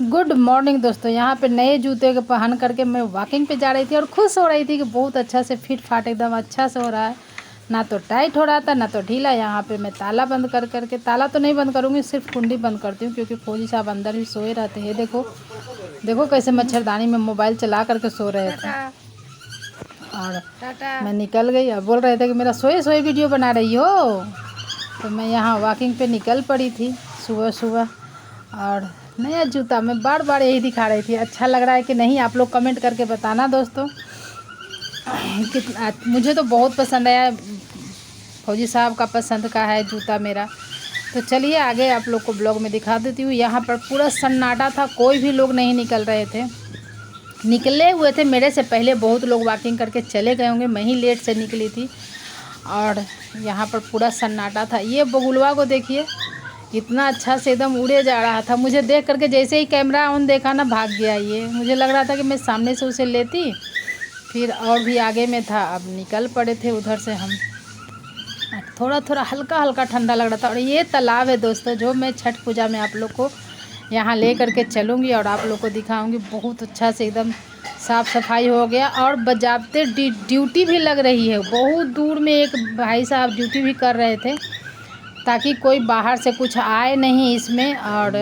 Good morning दोस्तों। यहाँ पे नए जूते के पहन करके मैं वॉकिंग पे जा रही थी और खुश हो रही थी कि बहुत अच्छा से फिट फाट एकदम अच्छा से हो रहा है, ना तो टाइट हो रहा था ना तो ढीला। यहाँ पे मैं ताला बंद कर करके, ताला तो नहीं बंद करूँगी, सिर्फ कुंडी बंद करती हूँ क्योंकि फौजी साहब अंदर ही सोए रहते हैं। देखो देखो कैसे मच्छरदानी में मोबाइल चला करके सो रहे थे और मैं निकल गई और बोल रहे थे कि मेरा सोए सोए वीडियो बना रही हो। तो मैं यहाँ वॉकिंग पे निकल पड़ी थी सुबह सुबह। और नया जूता मैं बार बार यही दिखा रही थी, अच्छा लग रहा है कि नहीं आप लोग कमेंट करके बताना दोस्तों। कितना मुझे तो बहुत पसंद आया, फौजी साहब का पसंद का है जूता मेरा। तो चलिए आगे आप लोग को ब्लॉग में दिखा देती हूँ। यहाँ पर पूरा सन्नाटा था, कोई भी लोग नहीं निकल रहे थे। निकले हुए थे मेरे से पहले बहुत लोग वॉकिंग करके चले गए होंगे, मैं ही लेट से निकली थी। और यहाँ पर पूरा सन्नाटा था। ये बगुलवा को देखिए, इतना अच्छा से एकदम उड़े जा रहा था। मुझे देख करके जैसे ही कैमरा ऑन देखा ना, भाग गया। ये मुझे लग रहा था कि मैं सामने से उसे लेती, फिर और भी आगे में था। अब निकल पड़े थे उधर से हम। थोड़ा थोड़ा हल्का हल्का ठंडा लग रहा था। और ये तालाब है दोस्तों, जो मैं छठ पूजा में आप लोग को यहाँ ले करके चलूँगी और आप लोग को दिखाऊँगी। बहुत अच्छा से एकदम साफ़ सफाई हो गया और बजाते ड्यूटी भी लग रही है। बहुत दूर में एक भाई साहब ड्यूटी भी कर रहे थे ताकि कोई बाहर से कुछ आए नहीं इसमें। और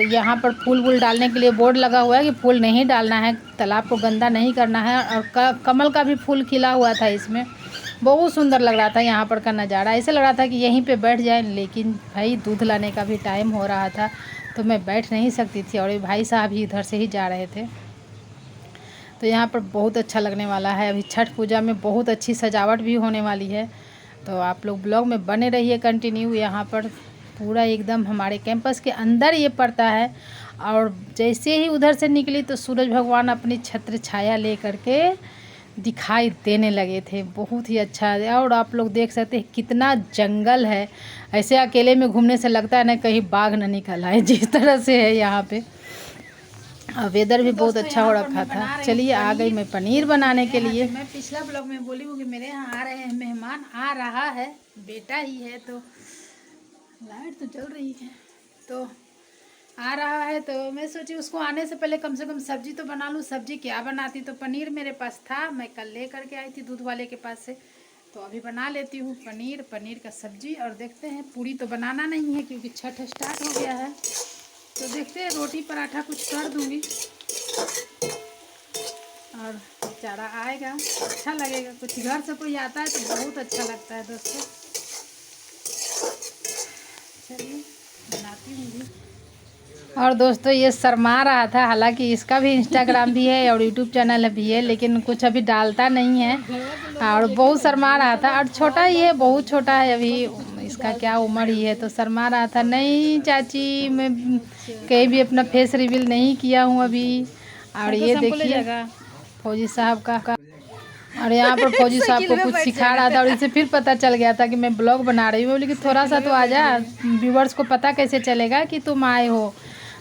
यहाँ पर फूल वूल डालने के लिए बोर्ड लगा हुआ है कि फूल नहीं डालना है, तालाब को गंदा नहीं करना है। और कमल का भी फूल खिला हुआ था इसमें, बहुत सुंदर लग रहा था यहाँ पर का नज़ारा। ऐसे लग रहा था कि यहीं पे बैठ जाए, लेकिन भाई दूध लाने का भी टाइम हो रहा था तो मैं बैठ नहीं सकती थी। और ये भाई साहब ही इधर से ही जा रहे थे। तो यहाँ पर बहुत अच्छा लगने वाला है। अभी छठ पूजा में बहुत अच्छी सजावट भी होने वाली है, तो आप लोग ब्लॉग में बने रहिए कंटिन्यू। यहाँ पर पूरा एकदम हमारे कैंपस के अंदर ये पड़ता है। और जैसे ही उधर से निकली तो सूरज भगवान अपनी छत्र छाया ले करके दिखाई देने लगे थे। बहुत ही अच्छा। और आप लोग देख सकते हैं कितना जंगल है। ऐसे अकेले में घूमने से लगता है ना कहीं बाघ न निकल आए, जिस तरह से है यहाँ पे। वेदर भी बहुत अच्छा हो रखा था। चलिए आ गई मैं पनीर बनाने के लिए। मैं पिछला ब्लॉग में बोली हूँ कि मेरे यहाँ आ रहे हैं मेहमान, आ रहा है बेटा ही है। तो लाइट तो चल रही है, तो आ रहा है। तो मैं सोची उसको आने से पहले कम से कम सब्जी तो बना लूँ। सब्जी क्या बनाती, तो पनीर मेरे पास था, मैं कल ले करके आई थी दूध वाले के पास से। तो अभी बना लेती हूँ पनीर का सब्जी। और देखते हैं, पूरी तो बनाना नहीं है क्योंकि छठ स्टार्ट हो गया है। तो देखते हैं, रोटी पराठा कुछ कर दूँगी और बेचारा आएगा, अच्छा लगेगा। कुछ घर से कोई आता है तो बहुत अच्छा लगता है दोस्तों। चलिए बनाती हूँ भी। और दोस्तों ये शर्मा रहा था, हालांकि इसका भी इंस्टाग्राम भी है और यूट्यूब चैनल भी है, लेकिन कुछ अभी डालता नहीं है और बहुत शर्मा रहा था। और छोटा ही है, बहुत छोटा है अभी, इसका क्या उम्र ही है, तो शर्मा रहा था। नहीं चाची, मैं कहीं भी अपना फेस रिवील नहीं किया हूँ अभी। और ये देखिए फौजी साहब का। और यहाँ पर फौजी साहब को कुछ सिखा रहा था और इसे फिर पता चल गया था कि मैं ब्लॉग बना रही हूँ। लेकिन थोड़ा सा तो आजा, व्यूवर्स को पता कैसे चलेगा कि तुम आए हो।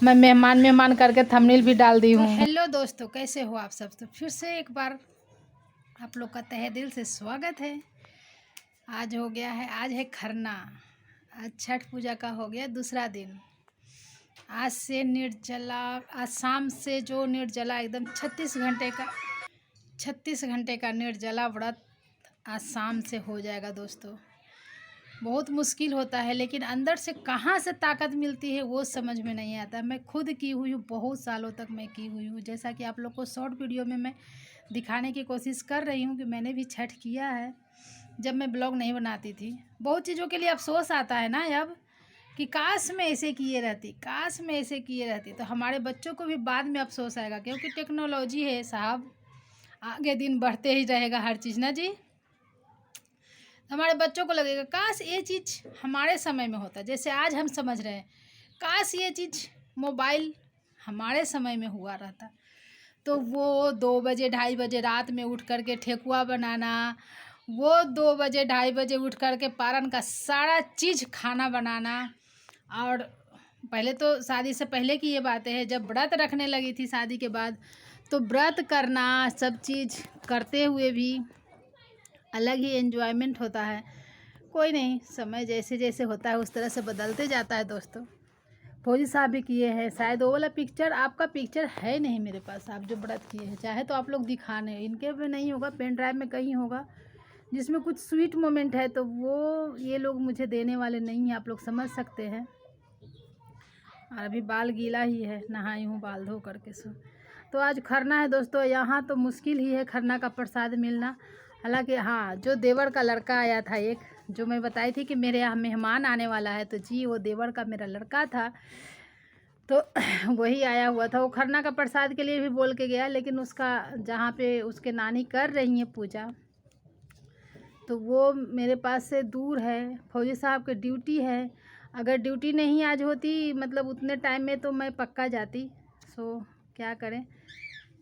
मैं मेहमान करके थंबनेल भी डाल दी हूँ। हेलो दोस्तों, कैसे हो आप सब। तो फिर से एक बार आप लोग का तहे दिल से स्वागत है। आज हो गया है, आज है खरना। आज छठ पूजा का हो गया दूसरा दिन। आज से निर्जला, आज शाम से जो निर्जला एकदम 36 घंटे का निर्जला व्रत आज शाम से हो जाएगा दोस्तों। बहुत मुश्किल होता है, लेकिन अंदर से कहाँ से ताकत मिलती है वो समझ में नहीं आता। मैं खुद की हुई हूँ, बहुत सालों तक मैं की हुई हूँ। जैसा कि आप लोग को शॉर्ट वीडियो में मैं दिखाने की कोशिश कर रही हूँ कि मैंने भी छठ किया है, जब मैं ब्लॉग नहीं बनाती थी। बहुत चीज़ों के लिए अफसोस आता है ना अब, कि काश में ऐसे किए रहती, काश में ऐसे किए रहती। तो हमारे बच्चों को भी बाद में अफसोस आएगा, क्योंकि टेक्नोलॉजी है साहब, आगे दिन बढ़ते ही रहेगा हर चीज़ ना जी। हमारे बच्चों को लगेगा काश ये चीज़ हमारे समय में होता। जैसे आज हम समझ रहे हैं, काश ये चीज़ मोबाइल हमारे समय में हुआ रहता। तो वो 2 बजे 2:30 बजे रात में उठ कर के ठेकुआ बनाना, वो 2 बजे 2:30 बजे उठ कर के पारन का सारा चीज़ खाना बनाना। और पहले तो शादी से पहले की ये बातें हैं, जब व्रत रखने लगी थी शादी के बाद, तो व्रत करना, सब चीज़ करते हुए भी अलग ही एंजॉयमेंट होता है। कोई नहीं, समय जैसे जैसे होता है उस तरह से बदलते जाता है दोस्तों। फौजी साहब भी किए हैं, शायद वो वाला पिक्चर, आपका पिक्चर है नहीं मेरे पास, आप जो व्रत किए हैं, चाहे तो आप लोग दिखाने, इनके में नहीं होगा, पेन ड्राइव में कहीं होगा जिसमें कुछ स्वीट मोमेंट है, तो वो ये लोग मुझे देने वाले नहीं हैं, आप लोग समझ सकते हैं। और अभी बाल गीला ही है, नहाई हूँ बाल धो करके सो। तो आज खरना है दोस्तों, यहाँ तो मुश्किल ही है खरना का प्रसाद मिलना। हालांकि हाँ, जो देवर का लड़का आया था एक, जो मैं बताई थी कि मेरे यहाँ मेहमान आने वाला है, तो जी वो देवर का मेरा लड़का था, तो वही आया हुआ था। वो खरना का प्रसाद के लिए भी बोल के गया, लेकिन उसका जहाँ पे उसके नानी कर रही हैं पूजा, तो वो मेरे पास से दूर है। फौजी साहब की ड्यूटी है, अगर ड्यूटी नहीं आज होती मतलब उतने टाइम में तो मैं पक्का जाती। सो क्या करें,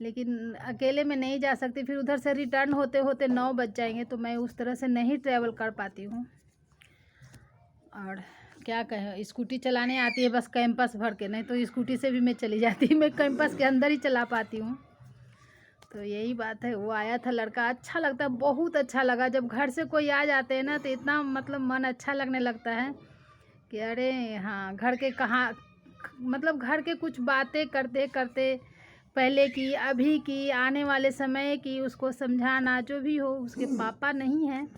लेकिन अकेले में नहीं जा सकती, फिर उधर से रिटर्न होते होते 9 बज जाएंगे, तो मैं उस तरह से नहीं ट्रैवल कर पाती हूँ। और क्या कहें, स्कूटी चलाने आती है बस कैंपस भर के, नहीं तो स्कूटी से भी मैं चली जाती, मैं कैंपस के अंदर ही चला पाती हूँ। तो यही बात है। वो आया था लड़का, अच्छा लगता है, बहुत अच्छा लगा। जब घर से कोई आ जाते हैं ना तो इतना मतलब मन अच्छा लगने लगता है कि अरे हाँ, घर के कहाँ मतलब घर के कुछ बातें करते करते, पहले की, अभी की, आने वाले समय की, उसको समझाना, जो भी हो। उसके पापा नहीं हैं,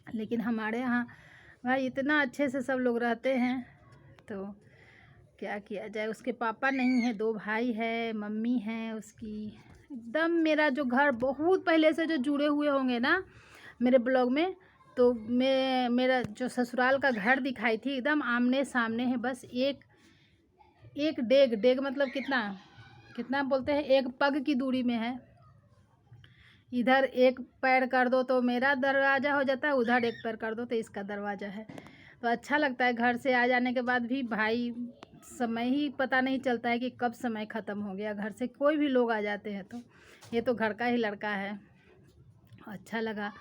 लेकिन हमारे यहाँ भाई इतना अच्छे से सब लोग रहते हैं, तो क्या किया जाए। उसके पापा नहीं है, 2 भाई है, मम्मी है उसकी। एकदम मेरा जो घर बहुत पहले से जो जुड़े हुए होंगे ना मेरे ब्लॉग में, तो मेरा जो ससुराल का घर दिखाई थी, एकदम आमने सामने है। बस एक डेग मतलब कितना बोलते हैं, एक पग की दूरी में है। इधर एक पैर कर दो तो मेरा दरवाज़ा हो जाता है, उधर एक पैर कर दो तो इसका दरवाज़ा है। तो अच्छा लगता है। घर से आ जाने के बाद भी भाई समय ही पता नहीं चलता है कि कब समय ख़त्म हो गया। घर से कोई भी लोग आ जाते हैं, तो ये तो घर का ही लड़का है। अच्छा लगा।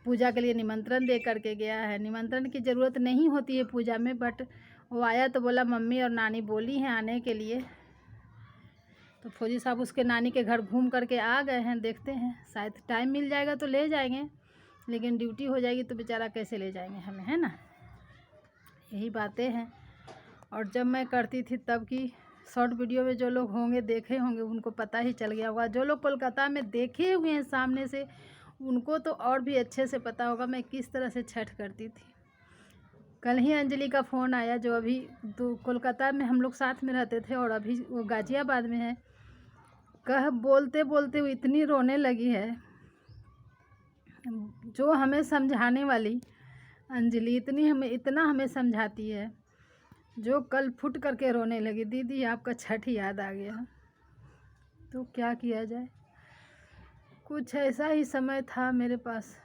पूजा के लिए निमंत्रण दे करके गया है। निमंत्रण की ज़रूरत नहीं होती है पूजा में, बट वो आया तो बोला मम्मी और नानी बोली हैं आने के लिए, तो फौजी साहब उसके नानी के घर घूम करके आ गए हैं। देखते हैं, शायद टाइम मिल जाएगा तो ले जाएंगे, लेकिन ड्यूटी हो जाएगी तो बेचारा कैसे ले जाएंगे हमें, है ना। यही बातें हैं। और जब मैं करती थी तब की शॉर्ट वीडियो में जो लोग होंगे देखे होंगे उनको पता ही चल गया होगा। जो लोग कोलकाता में देखे हुए हैं सामने से, उनको तो और भी अच्छे से पता होगा मैं किस तरह से छठ करती थी। कल ही अंजलि का फ़ोन आया, जो अभी तो कोलकाता में हम लोग साथ में रहते थे और अभी वो गाज़ियाबाद में है। बोलते बोलते वो इतनी रोने लगी है, जो हमें समझाने वाली अंजलि इतना हमें समझाती है, जो कल फुट करके रोने लगी, दीदी आपका छठ याद आ गया। तो क्या किया जाए, कुछ ऐसा ही समय था मेरे पास।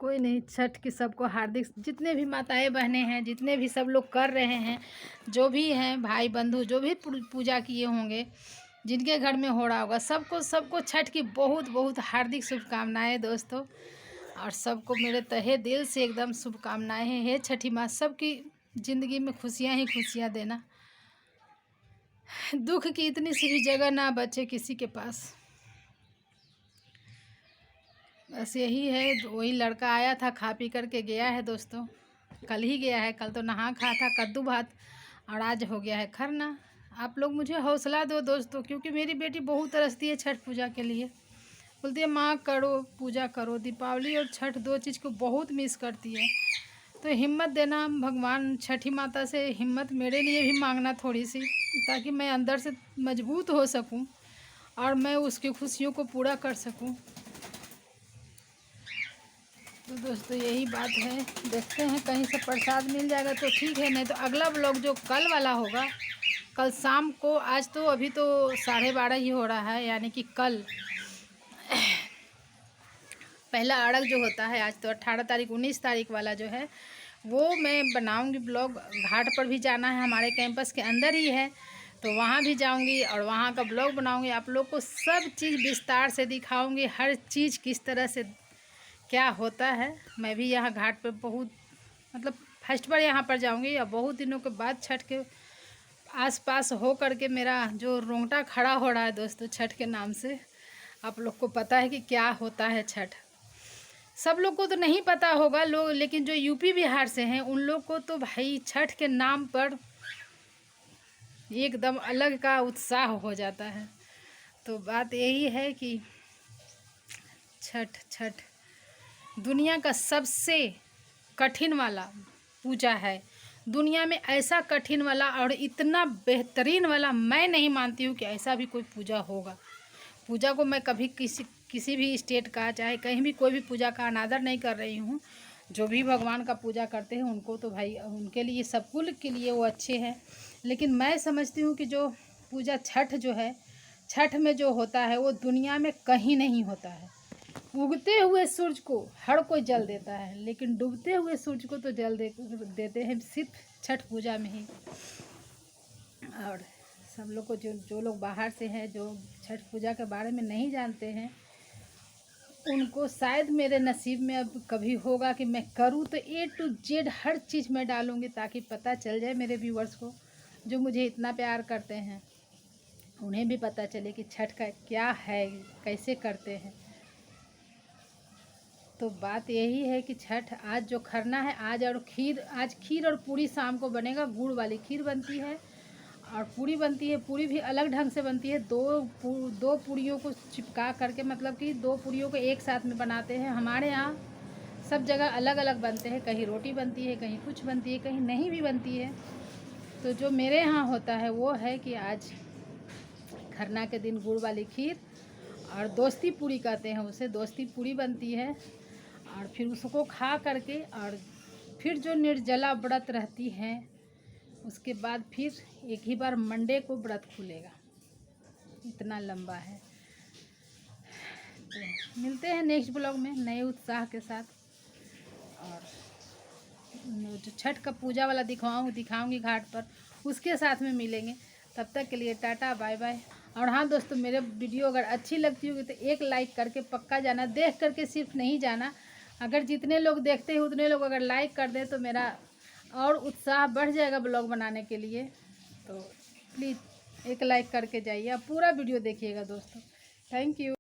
कोई नहीं, छठ की सबको हार्दिक, जितने भी माताएं बहनें हैं, जितने भी सब लोग कर रहे हैं, जो भी हैं भाई बंधु, जो भी पूजा किए होंगे, जिनके घर में हो रहा होगा, सबको छठ की बहुत बहुत हार्दिक शुभकामनाएं दोस्तों। और सबको मेरे तहे दिल से एकदम शुभकामनाएं हैं। हे छठी माँ, सबकी ज़िंदगी में खुशियाँ ही खुशियाँ देना, दुख की इतनी सी भी जगह ना बचे किसी के पास। बस यही है। वही लड़का आया था, खा पी करके गया है दोस्तों, कल ही गया है। कल तो नहा खा था कद्दू भात, और आज हो गया है खरना। आप लोग मुझे हौसला दो दोस्तों, क्योंकि मेरी बेटी बहुत तरसती है छठ पूजा के लिए। बोलती है माँ करो, पूजा करो। दीपावली और छठ 2 चीज़ को बहुत मिस करती है। तो हिम्मत देना भगवान, छठी माता से हिम्मत मेरे लिए भी मांगना थोड़ी सी, ताकि मैं अंदर से मजबूत हो सकूं और मैं उसकी खुशियों को पूरा कर सकूं। तो दोस्तों यही बात है। देखते हैं, कहीं से प्रसाद मिल जाएगा तो ठीक है, नहीं तो अगला ब्लॉग जो कल वाला होगा, कल शाम को, आज तो अभी तो 12:30 ही हो रहा है, यानी कि कल पहला अड़ग जो होता है, आज तो 18 तारीख, 19 तारीख वाला जो है वो मैं बनाऊंगी ब्लॉग। घाट पर भी जाना है, हमारे कैंपस के अंदर ही है, तो वहाँ भी जाऊंगी और वहाँ का ब्लॉग बनाऊंगी। आप लोग को सब चीज़ विस्तार से दिखाऊंगी, हर चीज़ किस तरह से क्या होता है। मैं भी यहाँ घाट पर बहुत मतलब फर्स्ट बार यहाँ पर जाऊंगी, और बहुत दिनों के बाद छठ के आसपास हो करके मेरा जो रोंगटा खड़ा हो रहा है दोस्तों, छठ के नाम से। आप लोग को पता है कि क्या होता है छठ। सब लोग को तो नहीं पता होगा लोग, लेकिन जो यूपी बिहार से हैं उन लोग को तो भाई छठ के नाम पर एकदम अलग का उत्साह हो जाता है। तो बात यही है कि छठ दुनिया का सबसे कठिन वाला पूजा है। दुनिया में ऐसा कठिन वाला और इतना बेहतरीन वाला मैं नहीं मानती हूँ कि ऐसा भी कोई पूजा होगा। पूजा को मैं कभी किसी भी स्टेट का चाहे कहीं भी कोई भी पूजा का अनादर नहीं कर रही हूँ। जो भी भगवान का पूजा करते हैं उनको तो भाई उनके लिए सब कुल के लिए वो अच्छे हैं, लेकिन मैं समझती हूँ कि जो पूजा छठ जो है, छठ में जो होता है वो दुनिया में कहीं नहीं होता है। उगते हुए सूरज को हर कोई जल देता है, लेकिन डूबते हुए सूरज को तो जल देते हैं सिर्फ छठ पूजा में ही। और सब लोग को जो लोग बाहर से हैं, जो छठ पूजा के बारे में नहीं जानते हैं, उनको शायद मेरे नसीब में अब कभी होगा कि मैं करूँ तो A to Z हर चीज़ मैं डालूँगी, ताकि पता चल जाए मेरे व्यूअर्स को जो मुझे इतना प्यार करते हैं, उन्हें भी पता चले कि छठ का क्या है, कैसे करते हैं। तो बात यही है कि छठ आज जो खरना है, आज खीर और पूरी शाम को बनेगा। गुड़ वाली खीर बनती है और पूरी बनती है। पूरी भी अलग ढंग से बनती है। दो पूरियों को चिपका करके, मतलब कि दो पूरियों को एक साथ में बनाते हैं। हमारे यहाँ सब जगह अलग अलग बनते हैं, कहीं रोटी बनती है, कहीं कुछ बनती है, कहीं नहीं भी बनती है। तो जो मेरे यहाँ होता है वो है कि आज खरना के दिन गुड़ वाली खीर और दोस्ती पूरी कहते हैं उसे, दोस्ती पूरी बनती है। और फिर उसको खा करके और फिर जो निर्जला व्रत रहती है, उसके बाद फिर एक ही बार मंडे को व्रत खुलेगा। इतना लंबा है। तो मिलते हैं नेक्स्ट ब्लॉग में नए उत्साह के साथ, और जो छठ का पूजा वाला दिखाऊंगी घाट पर, उसके साथ में मिलेंगे। तब तक के लिए टाटा बाय बाय। और हाँ दोस्तों, मेरे वीडियो अगर अच्छी लगती होगी तो एक लाइक करके पक्का जाना, देख करके सिर्फ नहीं जाना। अगर जितने लोग देखते हैं उतने लोग अगर लाइक कर दें तो मेरा और उत्साह बढ़ जाएगा ब्लॉग बनाने के लिए। तो प्लीज़ एक लाइक करके जाइए, आप पूरा वीडियो देखिएगा दोस्तों। Thank you.